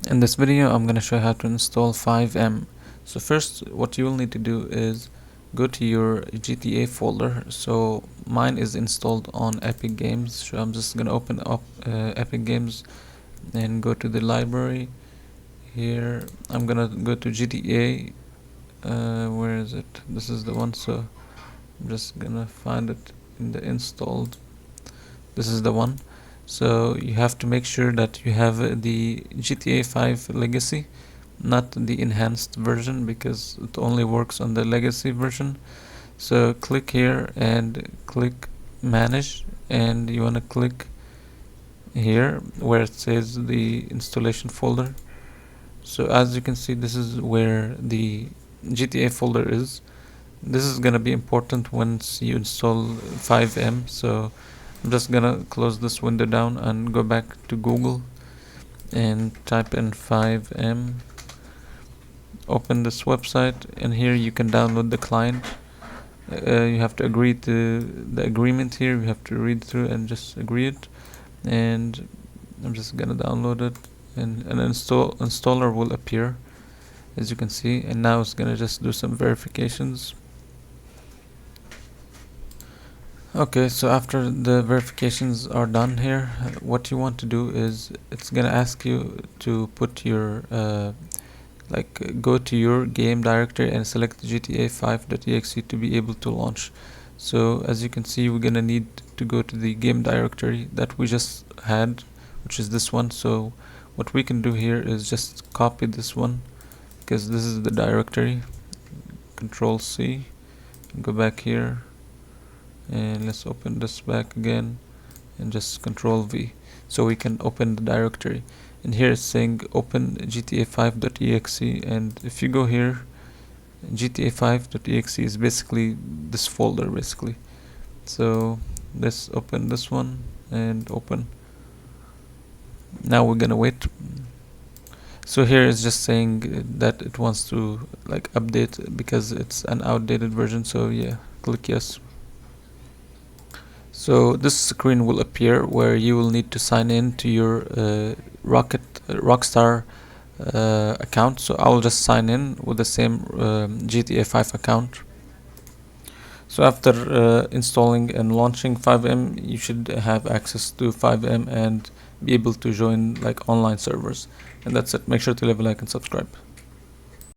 In this video, I'm going to show you how to install FiveM. So first, what you will need to do is go to your GTA folder. So mine is installed on Epic Games. So I'm just going to open up Epic Games and go to the library. Here, I'm going to go to GTA. Where is it? This is the one. So I'm just going to find it in the installed. This is the one. So you have to make sure that you have the GTA 5 Legacy, not the enhanced version, because it only works on the Legacy version. So click here and click Manage, and you want to click here where it says the installation folder. So as you can see, this is where the GTA folder is. This is gonna be important once you install FiveM. So I'm just gonna close this window down and go back to Google and type in FiveM. Open this website, and here you can download the client. You have to agree to the agreement here. You have to read through and just agree it. And I'm just gonna download it, and an installer will appear, as you can see. And now it's gonna just do some verifications. Okay, so after the verifications are done here, what you want to do is it's gonna ask you to put your go to your game directory and select GTA5.exe to be able to launch. So as you can see, we're gonna need to go to the game directory that we just had, which is this one. So what we can do here is just copy this one, because this is the directory. Control C, go back here, and let's open this back again, and just Control V, so we can open the directory. And here it's saying open GTA5.exe, and if you go here, GTA5.exe is basically this folder basically. So let's open this one and open. Now we're gonna wait. So here it's just saying that it wants to update because it's an outdated version. So yeah, click yes. So this screen will appear where you will need to sign in to your Rockstar account. So I'll just sign in with the same GTA 5 account. So after installing and launching FiveM, you should have access to FiveM and be able to join online servers. And that's it. Make sure to leave a like and subscribe.